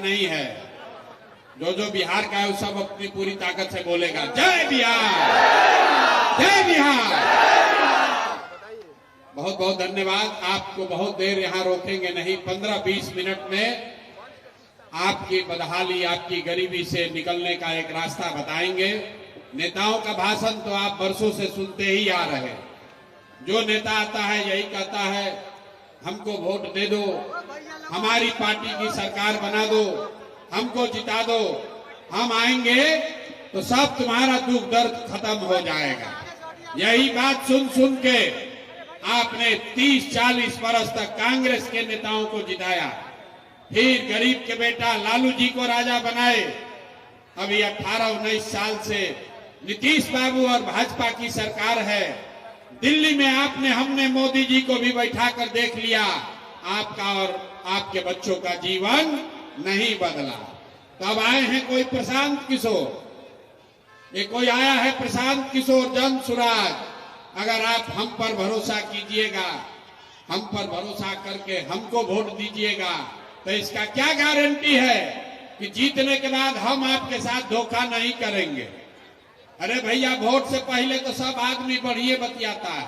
नहीं है। जो जो बिहार का है वो सब अपनी पूरी ताकत से बोलेगा जय बिहार, जय बिहार। बहुत बहुत धन्यवाद। आपको बहुत देर यहाँ रोकेंगे नहीं, 15-20 मिनट में आपकी बदहाली, आपकी गरीबी से निकलने का एक रास्ता बताएंगे। नेताओं का भाषण तो आप बरसों से सुनते ही आ रहे हैं। जो नेता आता है यही कहता है हमको वोट दे दो, हमारी पार्टी की सरकार बना दो, हमको जिता दो, हम आएंगे तो सब तुम्हारा दुख दर्द खत्म हो जाएगा। यही बात सुन सुन के आपने 30-40 वर्ष तक कांग्रेस के नेताओं को जिताया, फिर गरीब के बेटा लालू जी को राजा बनाए। अभी 18-19 साल से नीतीश बाबू और भाजपा की सरकार है। दिल्ली में हमने मोदी जी को भी बैठा कर देख लिया, आपका और आपके बच्चों का जीवन नहीं बदला। तब आए हैं कोई प्रशांत किशोर, ये कोई आया है प्रशांत किशोर जन सुराज। अगर आप हम पर भरोसा कीजिएगा, हम पर भरोसा करके हमको वोट दीजिएगा, तो इसका क्या गारंटी है कि जीतने के बाद हम आपके साथ धोखा नहीं करेंगे। अरे भैया, वोट से पहले तो सब आदमी बढ़िए बतियाता है,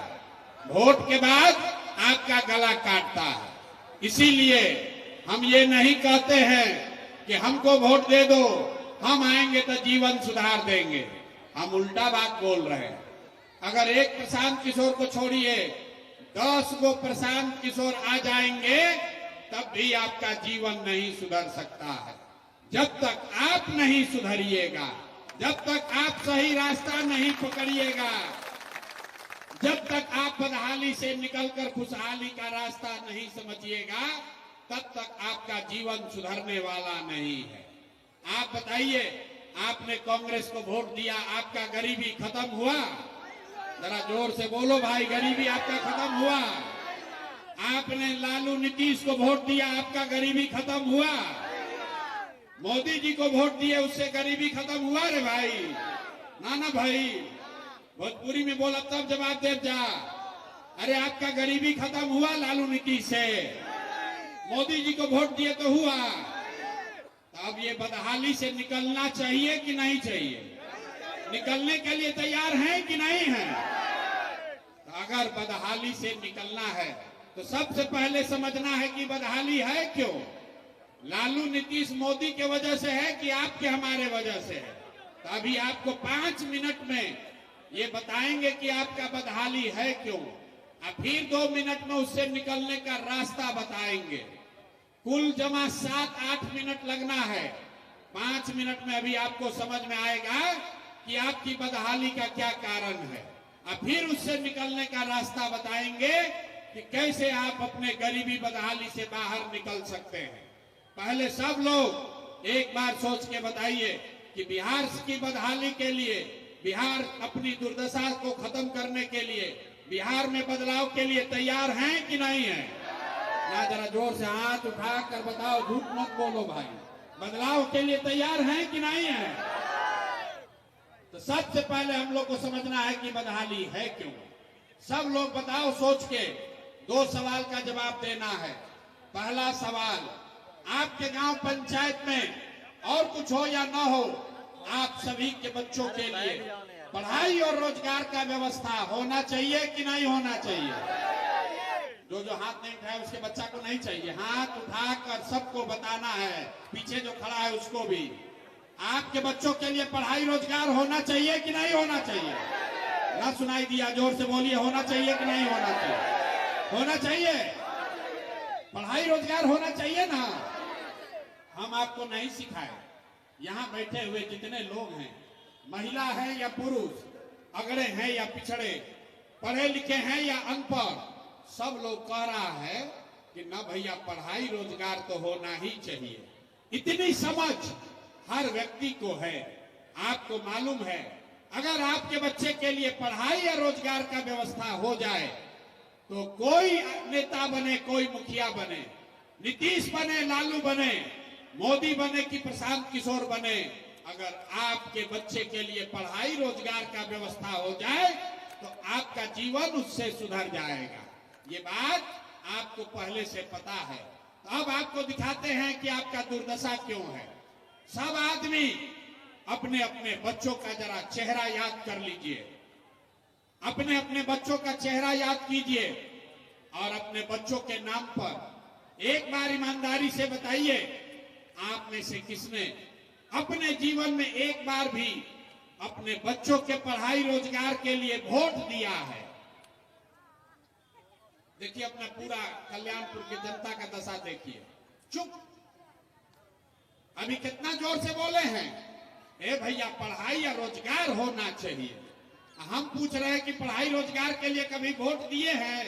वोट के बाद आपका गला काटता है। इसीलिए हम ये नहीं कहते हैं कि हमको वोट दे दो, हम आएंगे तो जीवन सुधार देंगे। हम उल्टा बात बोल रहे हैं। अगर एक प्रशांत किशोर को छोड़िए, 10 गो प्रशांत किशोर आ जाएंगे तब भी आपका जीवन नहीं सुधर सकता है। जब तक आप नहीं सुधरिएगा, जब तक आप सही रास्ता नहीं पकड़िएगा, जब तक आप बदहाली से निकलकर खुशहाली का रास्ता नहीं समझिएगा, तब तक आपका जीवन सुधरने वाला नहीं है। आप बताइए, आपने कांग्रेस को वोट दिया, आपका गरीबी खत्म हुआ? जरा जोर से बोलो भाई, गरीबी आपका खत्म हुआ? आपने लालू नीतीश को वोट दिया, आपका गरीबी खत्म हुआ? मोदी जी को वोट दिए, उससे गरीबी खत्म हुआ? रे भाई, ना भाई, भोजपुरी में बोला तब जवाब दे जा। अरे आपका गरीबी खत्म हुआ लालू नीतीश से? मोदी जी को वोट दिए तो हुआ। तो अब ये बदहाली से निकलना चाहिए कि नहीं चाहिए? निकलने के लिए तैयार हैं कि नहीं हैं? तो अगर बदहाली से निकलना है तो सबसे पहले समझना है कि बदहाली है क्यों। लालू नीतीश मोदी के वजह से है कि आपके हमारे वजह से है? तो अभी आपको 5 मिनट में ये बताएंगे कि आपका बदहाली है क्यों, और फिर 2 मिनट में उससे निकलने का रास्ता बताएंगे। कुल जमा 7-8 मिनट लगना है। 5 मिनट में अभी आपको समझ में आएगा कि आपकी बदहाली का क्या कारण है, और फिर उससे निकलने का रास्ता बताएंगे कि कैसे आप अपने गरीबी बदहाली से बाहर निकल सकते हैं। पहले सब लोग एक बार सोच के बताइए कि बिहार की बदहाली के लिए, बिहार अपनी दुर्दशा को खत्म करने के लिए, बिहार में बदलाव के लिए तैयार हैं कि नहीं है? ना जरा जोर से हाथ उठा कर बताओ, झूठ मत बोलो भाई। बदलाव के लिए तैयार हैं कि नहीं है? तो सबसे पहले हम लोग को समझना है कि बदहाली है क्यों। सब लोग बताओ सोच के। 2 सवाल का जवाब देना है। पहला सवाल, आपके गांव पंचायत में और कुछ हो या ना हो, आप सभी के बच्चों के लिए पढ़ाई और रोजगार का व्यवस्था होना चाहिए कि नहीं होना चाहिए? जो हाथ नहीं उठाए उसके बच्चा को नहीं चाहिए। हाथ उठाकर सबको बताना है, पीछे जो खड़ा है उसको भी। आपके बच्चों के लिए पढ़ाई रोजगार होना चाहिए कि नहीं होना चाहिए? ना सुनाई दिया, जोर से बोलिए, होना चाहिए कि नहीं होना चाहिए? होना चाहिए। पढ़ाई रोजगार होना चाहिए ना। हम आपको नहीं सिखाए। यहाँ बैठे हुए जितने लोग हैं, महिला है या पुरुष, अगड़े हैं या पिछड़े, पढ़े लिखे हैं या अनपढ़, सब लोग कह रहा है कि ना भैया, पढ़ाई रोजगार तो होना ही चाहिए। इतनी समझ हर व्यक्ति को है। आपको मालूम है, अगर आपके बच्चे के लिए पढ़ाई या रोजगार का व्यवस्था हो जाए तो कोई नेता बने, कोई मुखिया बने, नीतीश बने, लालू बने, मोदी बने कि प्रशांत किशोर बने, अगर आपके बच्चे के लिए पढ़ाई रोजगार का व्यवस्था हो जाए तो आपका जीवन उससे सुधर जाएगा। ये बात आपको पहले से पता है। तो अब आपको दिखाते हैं कि आपका दुर्दशा क्यों है। सब आदमी अपने अपने बच्चों का जरा चेहरा याद कर लीजिए, अपने अपने बच्चों का चेहरा याद कीजिए और अपने बच्चों के नाम पर एक बार ईमानदारी से बताइए, आप में से किसने अपने जीवन में एक बार भी अपने बच्चों के पढ़ाई रोजगार के लिए वोट दिया है? देखिए अपना पूरा कल्याणपुर की जनता का दशा देखिए, चुप। अभी कितना जोर से बोले हैं, ए भैया पढ़ाई या रोजगार होना चाहिए। हम पूछ रहे हैं कि पढ़ाई रोजगार के लिए कभी वोट दिए हैं?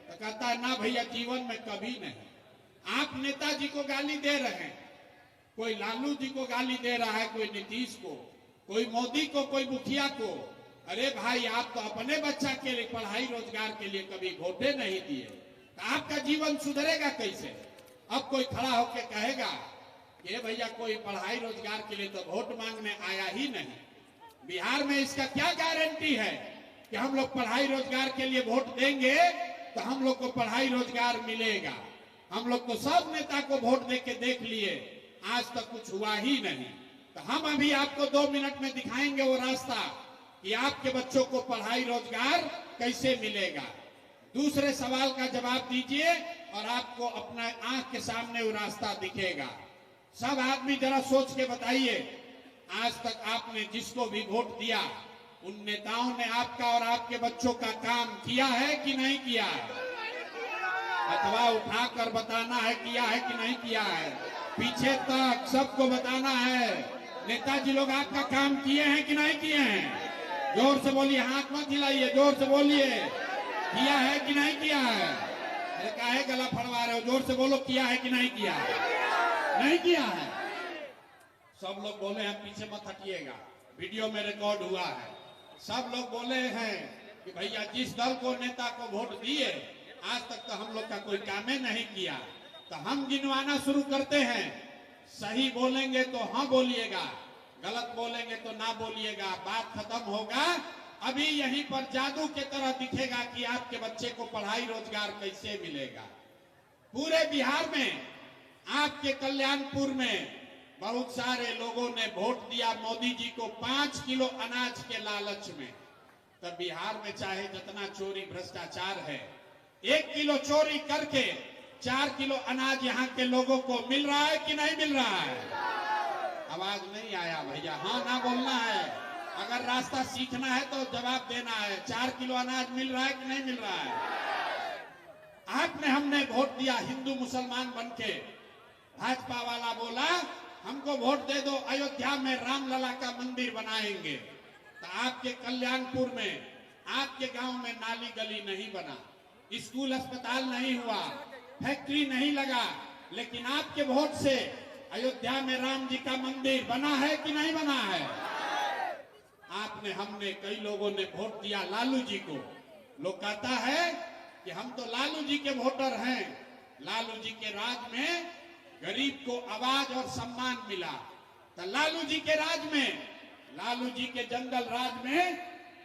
तो कहता है ना भैया जीवन में कभी नहीं। आप नेताजी को गाली दे रहे हैं, कोई लालू जी को गाली दे रहा है, कोई नीतीश को, कोई मोदी को, कोई मुखिया को। अरे भाई आप तो अपने बच्चा के लिए पढ़ाई रोजगार के लिए कभी वोटे नहीं दिए, तो आपका जीवन सुधरेगा कैसे? अब कोई खड़ा होकर कहेगा कि भैया कोई पढ़ाई रोजगार के लिए तो वोट मांगने आया ही नहीं। बिहार में इसका क्या गारंटी है कि हम लोग पढ़ाई रोजगार के लिए वोट देंगे तो हम लोग को पढ़ाई रोजगार मिलेगा? हम लोग को सब नेता को वोट दे के देख लिए, आज तक कुछ हुआ ही नहीं। तो हम अभी आपको 2 मिनट में दिखाएंगे वो रास्ता कि आपके बच्चों को पढ़ाई रोजगार कैसे मिलेगा। दूसरे सवाल का जवाब दीजिए और आपको अपना आंख के सामने वो रास्ता दिखेगा। सब आदमी जरा सोच के बताइए, आज तक आपने जिसको भी वोट दिया उन नेताओं ने आपका और आपके बच्चों का काम किया है कि नहीं किया है? अथवा उठाकर बताना है किया है कि नहीं किया है, पीछे तक सबको बताना है। नेताजी लोग आपका काम किए हैं कि नहीं किए हैं? जोर से बोलिए, हाथ मत हिलाइए, जोर से बोलिए, किया है कि नहीं किया है? अरे काहे गला फड़वा रहे हो? जोर से बोलो, किया है कि नहीं किया है? नहीं किया है। सब लोग बोले हैं, पीछे मत हटिएगा, वीडियो में रिकॉर्ड हुआ है। सब लोग बोले हैं कि भैया जिस दल को नेता को वोट दिए आज तक तो हम लोग का कोई काम ही नहीं किया। तो हम गिनवाना शुरू करते हैं, सही बोलेंगे तो हाँ बोलिएगा, गलत बोलेंगे तो ना बोलिएगा, बात खत्म होगा। अभी यहीं पर जादू के तरह दिखेगा कि आपके बच्चे को पढ़ाई रोजगार कैसे मिलेगा। पूरे बिहार में, आपके कल्याणपुर में बहुत सारे लोगों ने वोट दिया मोदी जी को 5 किलो अनाज के लालच में। तब बिहार में चाहे जितना चोरी भ्रष्टाचार है, 1 किलो चोरी करके 4 किलो अनाज यहाँ के लोगों को मिल रहा है कि नहीं मिल रहा है? आवाज नहीं आया भैया, हाँ ना बोलना है। अगर रास्ता सीखना है तो जवाब देना है। 4 किलो अनाज मिल रहा है कि नहीं मिल रहा है? आपने हमने वोट दिया हिंदू मुसलमान बनके, भाजपा वाला बोला हमको वोट दे दो, अयोध्या में रामलला का मंदिर बनाएंगे। तो आपके कल्याणपुर में, आपके गांव में नाली गली नहीं बना, स्कूल अस्पताल नहीं हुआ, फैक्ट्री नहीं लगा, लेकिन आपके वोट से अयोध्या में राम जी का मंदिर बना है कि नहीं बना है? आपने हमने कई लोगों ने वोट दिया लालू जी को। लोग कहता है कि हम तो लालू जी के वोटर हैं। लालू जी के राज में गरीब को आवाज और सम्मान मिला। तो लालू जी के राज में, लालू जी के जंगल राज में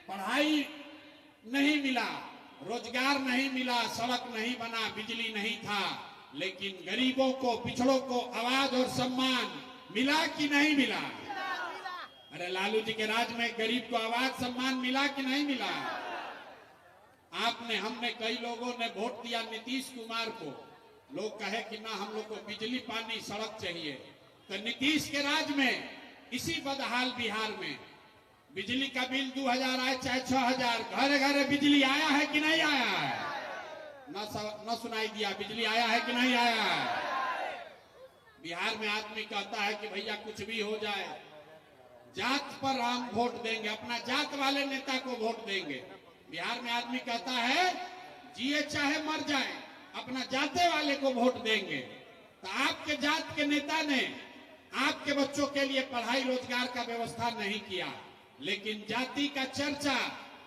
पढ़ाई नहीं मिला, रोजगार नहीं मिला, सड़क नहीं बना, बिजली नहीं था, लेकिन गरीबों को, पिछड़ों को आवाज और सम्मान मिला कि नहीं मिला? अरे लालू जी के राज में गरीब को आवाज सम्मान मिला कि नहीं मिला? आपने हमने कई लोगों ने वोट दिया नीतीश कुमार को। लोग कहे कि ना हम लोग को बिजली पानी सड़क चाहिए। तो नीतीश के राज में इसी बदहाल बिहार में बिजली का बिल 2000 आए चाहे 6000, घरे घरे बिजली आया है कि नहीं आया है? न सुनाई दिया, बिजली आया है कि नहीं आया है? बिहार में आदमी कहता है कि भैया कुछ भी हो जाए, जात पर हम वोट देंगे, अपना जात वाले नेता को वोट देंगे। बिहार में आदमी कहता है जिए चाहे मर जाए, अपना जाते वाले को वोट देंगे। तो आपके जात के नेता ने आपके बच्चों के लिए पढ़ाई रोजगार का व्यवस्था नहीं किया, लेकिन जाति का चर्चा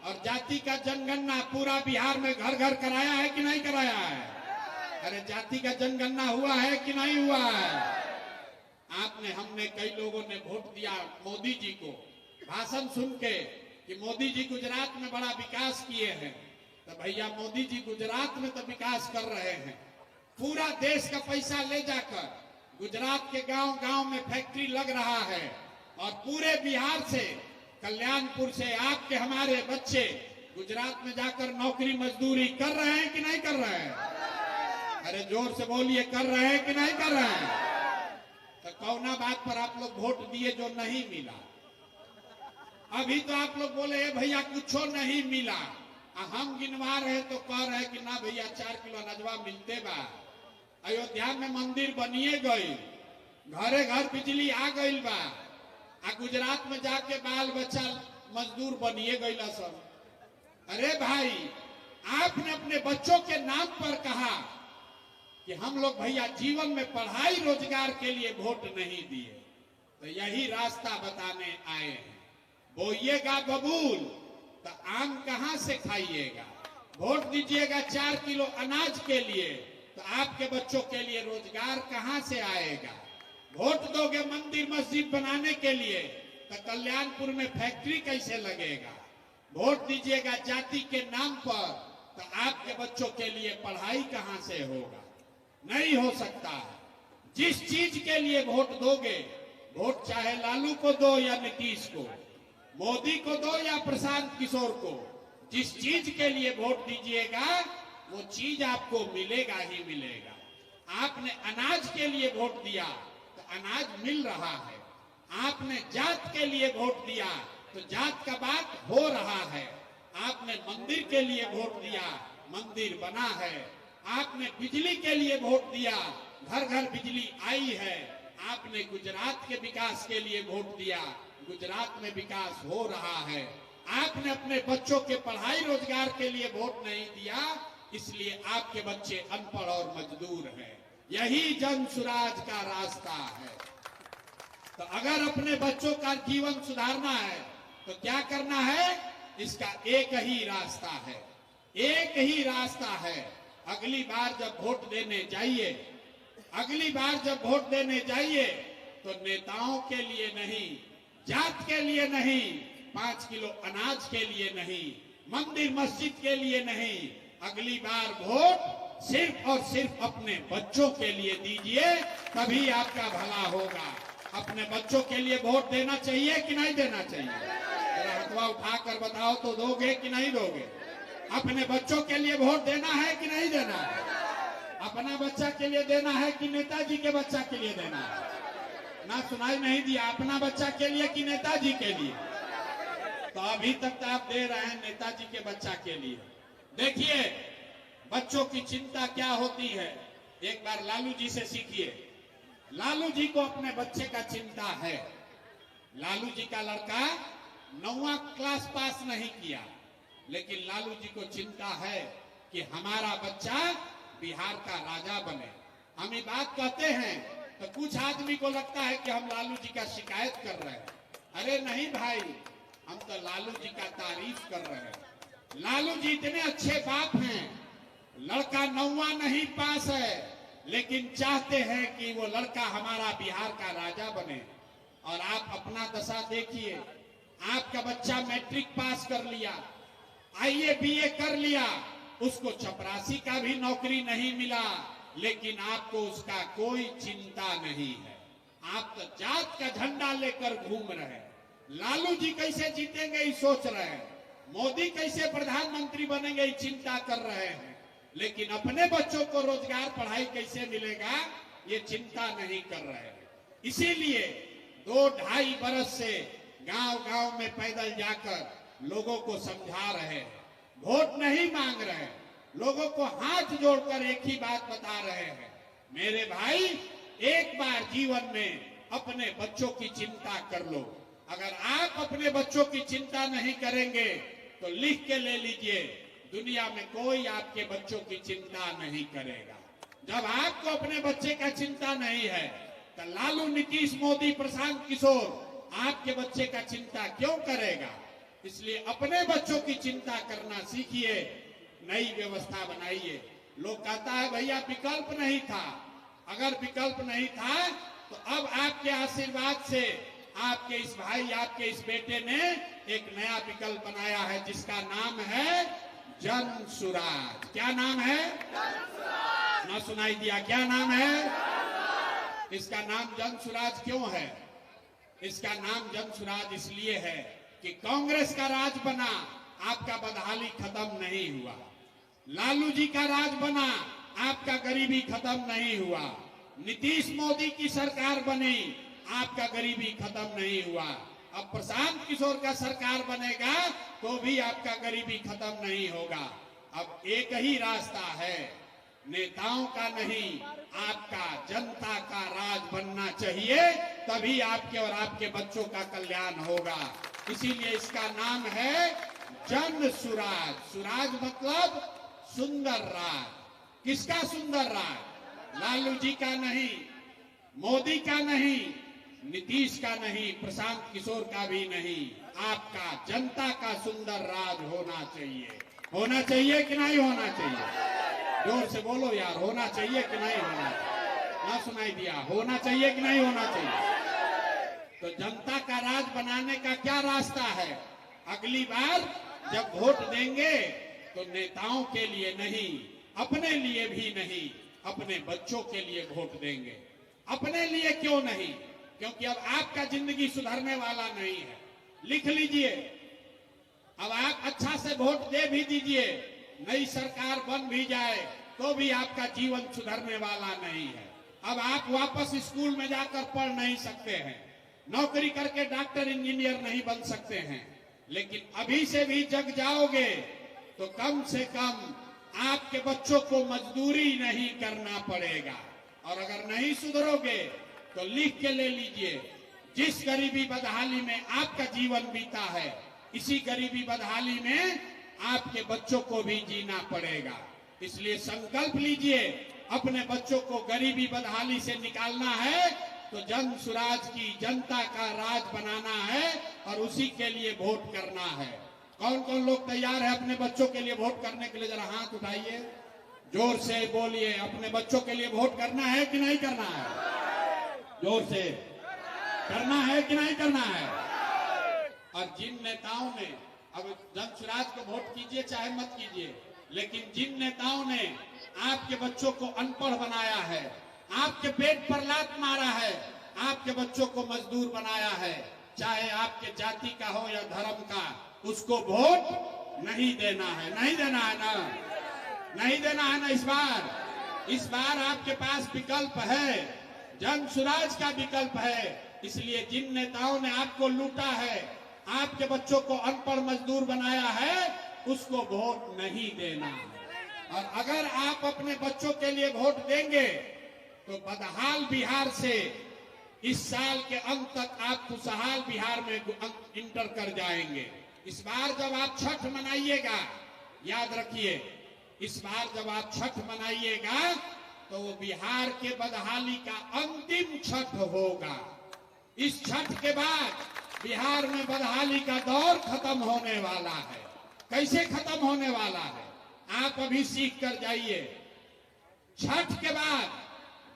और जाति का जनगणना पूरा बिहार में घर घर कराया है कि नहीं कराया है? अरे जाति का जनगणना हुआ है कि नहीं हुआ है? आपने हमने कई लोगों ने वोट दिया मोदी जी को, भाषण सुन के कि मोदी जी गुजरात में बड़ा विकास किए हैं। तो भैया मोदी जी गुजरात में तो विकास कर रहे हैं, पूरा देश का पैसा ले जाकर गुजरात के गांव गांव में फैक्ट्री लग रहा है और पूरे बिहार से, कल्याणपुर से आपके हमारे बच्चे गुजरात में जाकर नौकरी मजदूरी कर रहे हैं कि नहीं कर रहे हैं? अरे जोर से बोलिए, कर रहे हैं कि नहीं कर रहे हैं? तो कौना बात पर आप लोग वोट दिए जो नहीं मिला? अभी तो आप लोग बोले भैया कुछ नहीं मिला, हम गिनवा रहे तो कह रहे कि ना भैया 4 किलो अनाजवा मिलते बा। अयोध्या में मंदिर बनिए गई, घरे घर बिजली आ गई बा, गुजरात में जाके बाल बच्चा मजदूर बनिए गई सब। अरे भाई, आपने अपने बच्चों के नाम पर कहा कि हम लोग भैया जीवन में पढ़ाई रोजगार के लिए वोट नहीं दिए, तो यही रास्ता बताने आए हैं। बोइएगा बबूल तो आम कहां से खाइएगा? वोट दीजिएगा 4 किलो अनाज के लिए, तो आपके बच्चों के लिए रोजगार कहां से आएगा? वोट दोगे मंदिर मस्जिद बनाने के लिए, तो कल्याणपुर में फैक्ट्री कैसे लगेगा? वोट दीजिएगा जाति के नाम पर, तो आपके बच्चों के लिए पढ़ाई कहां से होगा? नहीं हो सकता है। जिस चीज के लिए वोट दोगे, वोट चाहे लालू को दो या नीतीश को, मोदी को दो या प्रशांत किशोर को, जिस चीज के लिए वोट दीजिएगा वो चीज आपको मिलेगा ही मिलेगा। आपने अनाज के लिए वोट दिया तो अनाज मिल रहा है, आपने जात के लिए वोट दिया तो जात का बात हो रहा है, आपने मंदिर के लिए वोट दिया, मंदिर बना है, आपने बिजली के लिए वोट दिया, घर घर बिजली आई है, आपने गुजरात के विकास के लिए वोट दिया, गुजरात में विकास हो रहा है, आपने अपने बच्चों के पढ़ाई रोजगार के लिए वोट नहीं दिया, इसलिए आपके बच्चे अनपढ़ और मजदूर हैं। यही जन सुराज का रास्ता है। तो अगर अपने बच्चों का जीवन सुधारना है तो क्या करना है? इसका एक ही रास्ता है, एक ही रास्ता है। अगली बार जब वोट देने जाइए, अगली बार जब वोट देने जाइए तो नेताओं के लिए नहीं, जात के लिए नहीं, 5 किलो अनाज के लिए नहीं, मंदिर मस्जिद के लिए नहीं, अगली बार वोट सिर्फ और सिर्फ अपने बच्चों के लिए दीजिए, तभी आपका भला होगा। अपने बच्चों के लिए वोट देना चाहिए कि नहीं देना चाहिए? जरा हथवा उठाकर बताओ तो दोगे कि नहीं दोगे? अपने बच्चों के लिए वोट देना है कि नहीं देना है? अपना बच्चा के लिए देना है कि नेताजी के बच्चा के लिए देना है? ना सुनाई नहीं दिया, अपना बच्चा के लिए कि नेताजी के लिए? तो अभी तक तो आप दे रहे हैं नेताजी के बच्चा के लिए। देखिए बच्चों की चिंता क्या होती है, एक बार लालू जी से सीखिए। लालू जी को अपने बच्चे का चिंता है। लालू जी का लड़का 9वां क्लास पास नहीं किया, लेकिन लालू जी को चिंता है कि हमारा बच्चा बिहार का राजा बने। हम ये बात कहते हैं तो कुछ आदमी को लगता है कि हम लालू जी का शिकायत कर रहे हैं। अरे नहीं भाई, हम तो लालू जी का तारीफ कर रहे हैं। लालू जी इतने अच्छे बाप हैं, लड़का 9वां नहीं पास है, लेकिन चाहते हैं कि वो लड़का हमारा बिहार का राजा बने। और आप अपना दशा देखिए, आपका बच्चा मैट्रिक पास कर लिया, आईए बीए कर लिया, उसको चपरासी का भी नौकरी नहीं मिला, लेकिन आपको उसका कोई चिंता नहीं है। आप तो जात का झंडा लेकर घूम रहे हैं। लालू जी कैसे जीतेंगे ये सोच रहे हैं, मोदी कैसे प्रधानमंत्री बनेंगे ये चिंता कर रहे हैं, लेकिन अपने बच्चों को रोजगार पढ़ाई कैसे मिलेगा ये चिंता नहीं कर रहे हैं। इसीलिए 2-2.5 बरस से गांव गांव में पैदल जाकर लोगों को समझा रहे हैं, वोट नहीं मांग रहे हैं, लोगों को हाथ जोड़कर एक ही बात बता रहे हैं, मेरे भाई एक बार जीवन में अपने बच्चों की चिंता कर लो। अगर आप अपने बच्चों की चिंता नहीं करेंगे तो लिख के ले लीजिए, दुनिया में कोई आपके बच्चों की चिंता नहीं करेगा। जब आपको अपने बच्चे का चिंता नहीं है तो लालू, नीतीश, मोदी, प्रशांत किशोर आपके बच्चे का चिंता क्यों करेगा? इसलिए अपने बच्चों की चिंता करना सीखिए, नई व्यवस्था बनाइए। लोग कहता है भैया विकल्प नहीं था, अगर विकल्प नहीं था तो अब आपके आशीर्वाद से आपके इस भाई, आपके इस बेटे ने एक नया विकल्प बनाया है जिसका नाम है जन सुराज। क्या नाम है? ना सुनाई दिया। क्या नाम है इसका? नाम जन सुराज क्यों है? इसका नाम जन सुराज इसलिए है कि कांग्रेस का राज बना, आपका बदहाली खत्म नहीं हुआ। लालू जी का राज बना, आपका गरीबी खत्म नहीं हुआ। नीतीश मोदी की सरकार बनी, आपका गरीबी खत्म नहीं हुआ। अब प्रशांत किशोर का सरकार बनेगा तो भी आपका गरीबी खत्म नहीं होगा। अब एक ही रास्ता है, नेताओं का नहीं, आपका जनता का राज बनना चाहिए, तभी आपके और आपके बच्चों का कल्याण होगा। इसीलिए इसका नाम है जन सुराज। सुराज मतलब सुंदर राज। किसका सुंदर राज? लालू जी का नहीं, मोदी का नहीं, नीतीश का नहीं, प्रशांत किशोर का भी नहीं, आपका जनता का सुंदर राज होना चाहिए। होना चाहिए कि नहीं होना चाहिए? जोर से बोलो यार, होना चाहिए कि नहीं होना चाहिए? ना सुनाई दिया? होना चाहिए कि नहीं होना चाहिए? तो जनता का राज बनाने का क्या रास्ता है? अगली बार जब वोट देंगे तो नेताओं के लिए नहीं, अपने लिए भी नहीं, अपने बच्चों के लिए वोट देंगे। अपने लिए क्यों नहीं? क्योंकि अब आपका जिंदगी सुधरने वाला नहीं है। लिख लीजिए, अब आप अच्छा से वोट दे भी दीजिए, नई सरकार बन भी जाए तो भी आपका जीवन सुधरने वाला नहीं है। अब आप वापस स्कूल में जाकर पढ़ नहीं सकते हैं, नौकरी करके डॉक्टर इंजीनियर नहीं बन सकते हैं, लेकिन अभी से भी जग जाओगे तो कम से कम आपके बच्चों को मजदूरी नहीं करना पड़ेगा। और अगर नहीं सुधरोगे तो लिख के ले लीजिए, जिस गरीबी बदहाली में आपका जीवन बीता है, इसी गरीबी बदहाली में आपके बच्चों को भी जीना पड़ेगा। इसलिए संकल्प लीजिए, अपने बच्चों को गरीबी बदहाली से निकालना है तो जन सुराज की जनता का राज बनाना है और उसी के लिए वोट करना है। कौन कौन लोग तैयार है अपने बच्चों के लिए वोट करने के लिए? जरा हाथ उठाइए, जोर से बोलिए, अपने बच्चों के लिए वोट करना है कि नहीं करना है? जोर से करना है कि नहीं करना है? और जिन नेताओं ने, अब जन सुराज को वोट कीजिए चाहे मत कीजिए, लेकिन जिन नेताओं ने आपके बच्चों को अनपढ़ बनाया है, आपके पेट पर लात मारा है, आपके बच्चों को मजदूर बनाया है, चाहे आपके जाति का हो या धर्म का, उसको वोट नहीं देना है। नहीं देना है ना? नहीं देना है ना? इस बार आपके पास विकल्प है, जन सुराज का विकल्प है। इसलिए जिन नेताओं ने आपको लूटा है, आपके बच्चों को अनपढ़ मजदूर बनाया है, उसको वोट नहीं देना है। और अगर आप अपने बच्चों के लिए वोट देंगे तो बदहाल बिहार से इस साल के अंत तक आप खुशहाल बिहार में इंटर कर जाएंगे। इस बार जब आप छठ मनाइएगा, याद रखिए, इस बार जब आप छठ मनाइएगा तो वो बिहार के बदहाली का अंतिम छठ होगा। इस छठ के बाद बिहार में बदहाली का दौर खत्म होने वाला है। कैसे खत्म होने वाला है? आप अभी सीख कर जाइए। छठ के बाद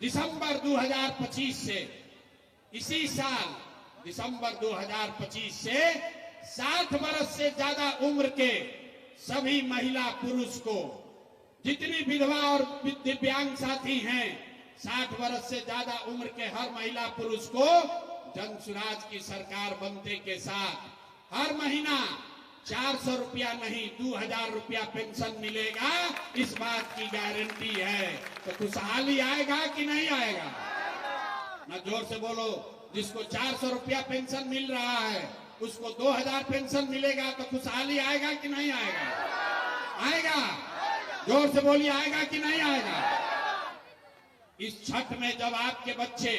दिसंबर 2025 से, इसी साल दिसंबर 2025 से 60 वर्ष से ज्यादा उम्र के सभी महिला पुरुष को, जितनी विधवा और दिव्यांग साथी हैं, 60 वर्ष से ज्यादा उम्र के हर महिला पुरुष को जन सुराज की सरकार बनते के साथ हर महीना 400 रुपया नहीं 2000 रुपया पेंशन मिलेगा। इस बात की गारंटी है। तो खुशहाली आएगा कि नहीं आएगा? ना जोर से बोलो। जिसको 400 रुपया पेंशन मिल रहा है उसको 2000 पेंशन मिलेगा, तो खुशहाली आएगा कि नहीं आएगा? आएगा। जोर से बोलिए, आएगा कि नहीं आएगा? इस छठ में जब आपके बच्चे,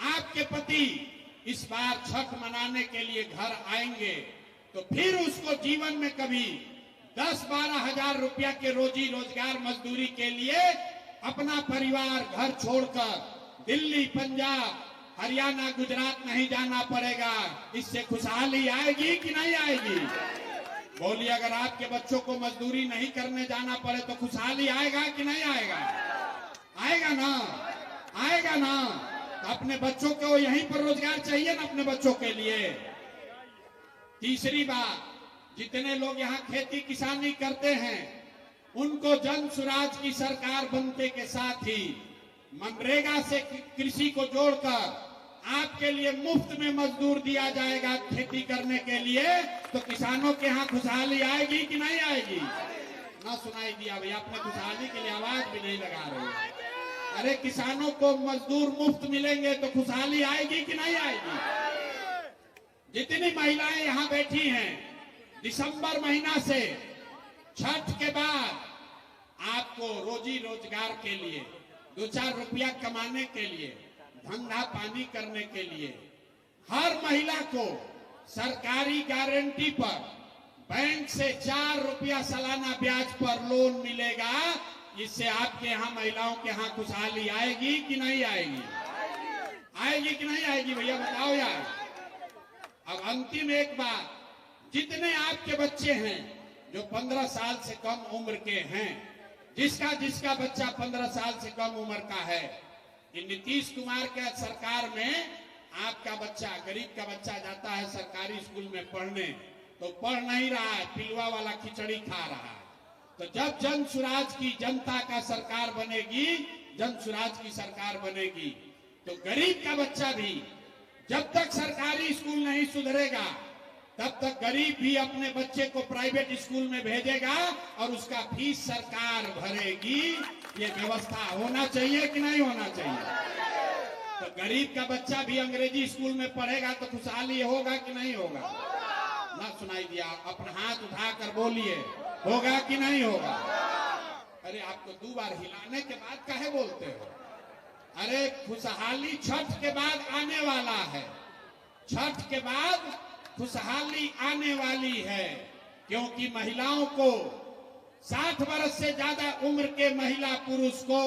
आपके पति इस बार छठ मनाने के लिए घर आएंगे तो फिर उसको जीवन में कभी 10-12 हजार रुपया के रोजी रोजगार मजदूरी के लिए अपना परिवार घर छोड़कर दिल्ली, पंजाब, हरियाणा, गुजरात नहीं जाना पड़ेगा। इससे खुशहाली आएगी कि नहीं आएगी? बोलिए, अगर आपके बच्चों को मजदूरी नहीं करने जाना पड़े तो खुशहाली आएगा कि नहीं आएगा? आएगा ना? आएगा ना? तो अपने बच्चों को यहीं पर रोजगार चाहिए ना अपने बच्चों के लिए। तीसरी बात, जितने लोग यहाँ खेती किसानी करते हैं, उनको जन सुराज की सरकार बनने के साथ ही मनरेगा से कृषि को जोड़कर आपके लिए मुफ्त में मजदूर दिया जाएगा खेती करने के लिए, तो किसानों के यहाँ खुशहाली आएगी कि नहीं आएगी? ना सुनाई दिया भैया, अपने खुशहाली के लिए आवाज भी नहीं लगा रहे। अरे किसानों को मजदूर मुफ्त मिलेंगे तो खुशहाली आएगी कि नहीं आएगी? जितनी महिलाएं यहाँ बैठी हैं, दिसंबर महीना से छठ के बाद आपको रोजी रोजगार के लिए, 2-4 रुपया कमाने के लिए, धंधा पानी करने के लिए हर महिला को सरकारी गारंटी पर बैंक से 4 रुपया सालाना ब्याज पर लोन मिलेगा। इससे आपके यहाँ महिलाओं के यहाँ खुशहाली आएगी कि नहीं आएगी? आएगी कि नहीं आएगी भैया बताओ यार। अब अंतिम एक बात, जितने आपके बच्चे हैं जो 15 साल से कम उम्र के हैं, जिसका बच्चा 15 साल से कम उम्र का है, इन नीतीश कुमार के सरकार में आपका बच्चा, गरीब का बच्चा जाता है सरकारी स्कूल में पढ़ने, तो पढ़ नहीं रहा है, पिलवा वाला खिचड़ी खा रहा है। तो जब जन सुराज की जनता का सरकार बनेगी, जन सुराज की सरकार बनेगी, तो गरीब का बच्चा भी, जब तक सरकारी स्कूल नहीं सुधरेगा तब तक गरीब भी अपने बच्चे को प्राइवेट स्कूल में भेजेगा और उसका फीस सरकार भरेगी। ये व्यवस्था होना चाहिए कि नहीं होना चाहिए? तो गरीब का बच्चा भी अंग्रेजी स्कूल में पढ़ेगा तो खुशहाली होगा कि नहीं होगा? ना सुनाई दिया, अपना हाथ उठाकर बोलिए, होगा कि नहीं होगा? अरे आपको 2 बार हिलाने के बाद काहे बोलते हो? अरे खुशहाली छठ के बाद आने वाला है, छठ के बाद खुशहाली आने वाली है, क्योंकि महिलाओं को 60 वर्ष से ज्यादा उम्र के महिला पुरुष को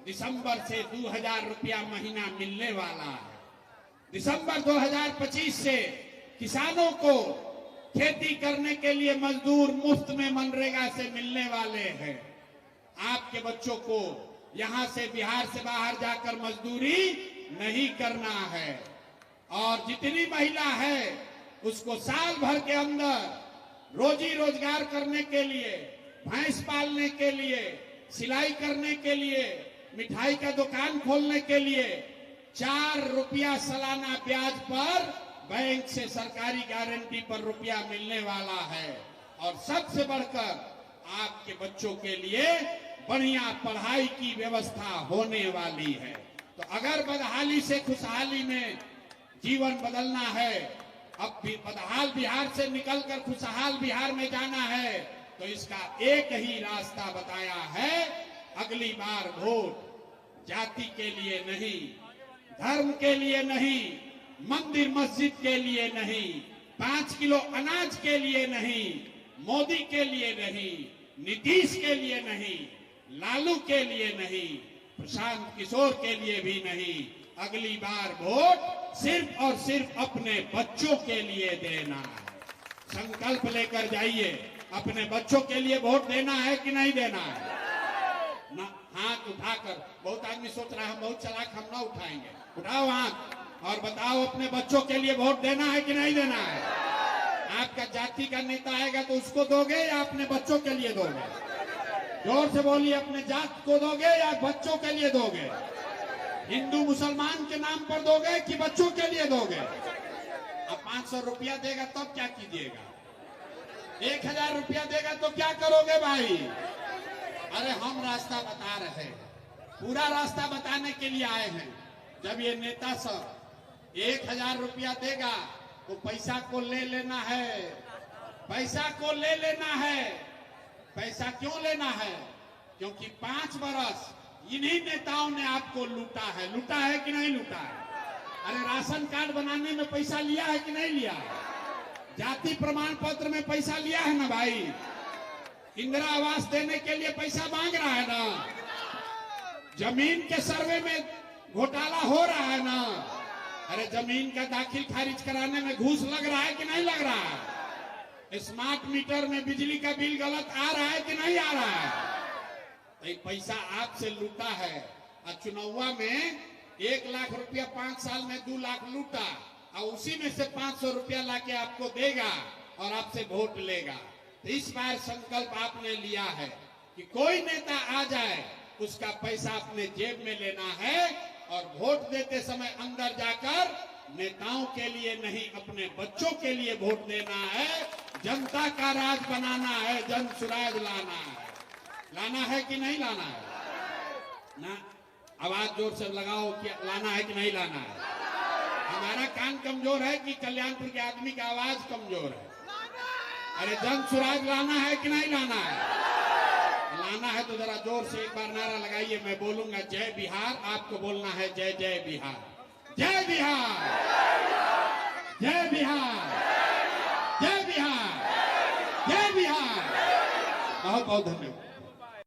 दिसंबर से 2000 रुपया महीना मिलने वाला है। दिसंबर 2025 से किसानों को खेती करने के लिए मजदूर मुफ्त में मनरेगा से मिलने वाले हैं। आपके बच्चों को यहां से, बिहार से बाहर जाकर मजदूरी नहीं करना है। और जितनी महिला है उसको साल भर के अंदर रोजी रोजगार करने के लिए, भैंस पालने के लिए, सिलाई करने के लिए, मिठाई का दुकान खोलने के लिए 4 रुपया सालाना ब्याज पर बैंक से सरकारी गारंटी पर रुपया मिलने वाला है। और सबसे बढ़कर आपके बच्चों के लिए बढ़िया पढ़ाई की व्यवस्था होने वाली है। तो अगर बदहाली से खुशहाली में जीवन बदलना है, अब भी बदहाल बिहार से निकलकर खुशहाल बिहार में जाना है, तो इसका एक ही रास्ता बताया है, अगली बार वोट जाति के लिए नहीं, धर्म के लिए नहीं, मंदिर मस्जिद के लिए नहीं, 5 किलो अनाज के लिए नहीं, मोदी के लिए नहीं, नीतीश के लिए नहीं, लालू के लिए नहीं, प्रशांत किशोर के लिए भी नहीं। अगली बार वोट सिर्फ और सिर्फ अपने बच्चों के लिए देना है। संकल्प लेकर जाइए, अपने बच्चों के लिए वोट देना है कि नहीं देना है? ना हाथ उठाकर, बहुत आदमी सोच रहा है हम बहुत चालाक, हम ना उठाएंगे। उठाओ हाथ और बताओ अपने बच्चों के लिए वोट देना है कि नहीं देना है? आपका जाति का नेता आएगा तो उसको दोगे या अपने बच्चों के लिए दोगे? जोर से बोलिए, अपने जात को दोगे या बच्चों के लिए दोगे? हिंदू मुसलमान के नाम पर दोगे कि बच्चों के लिए दोगे? अब 500 रुपया देगा तब क्या कीजिएगा? 1000 रुपया देगा तो क्या करोगे भाई? अरे हम रास्ता बता रहे हैं, पूरा रास्ता बताने के लिए आए हैं। जब ये नेता सब 1000 रुपया देगा तो पैसा को ले लेना है, पैसा को ले लेना है। पैसा क्यों लेना है? क्योंकि 5 बरस इन्हीं नेताओं ने आपको लूटा है कि नहीं लूटा है? अरे राशन कार्ड बनाने में पैसा लिया है कि नहीं लिया है? जाति प्रमाण पत्र में पैसा लिया है ना भाई? इंदिरा आवास देने के लिए पैसा मांग रहा है ना? जमीन के सर्वे में घोटाला हो रहा है ना? अरे जमीन का दाखिल खारिज कराने में घूस लग रहा है कि नहीं लग रहा है? स्मार्ट मीटर में बिजली का बिल गलत आ रहा है कि नहीं आ रहा है? तो पैसा आपसे लूटा है। और चुनावा में 1 लाख रुपया 5 साल में 2 लाख लूटा और उसी में से 500 रुपया लाके आपको देगा और आपसे वोट लेगा। तो इस बार संकल्प आपने लिया है कि कोई नेता आ जाए उसका पैसा अपने जेब में लेना है और वोट देते समय अंदर जाकर नेताओं के लिए नहीं अपने बच्चों के लिए वोट देना है। जनता का राज बनाना है, जन सुराज लाना है कि नहीं लाना है ना? आवाज जोर से लगाओ कि लाना है कि नहीं लाना है। हमारा कान कमजोर है कि कल्याणपुर के आदमी का आवाज कमजोर है? अरे जन सुराज लाना है कि नहीं लाना है? लाना है तो जरा जोर से एक बार नारा लगाइए। मैं बोलूंगा जय बिहार, आपको बोलना है जय जय बिहार। जय बिहार, जय बिहार, जय बिहार, जय बिहार। बहुत बहुत धन्यवाद।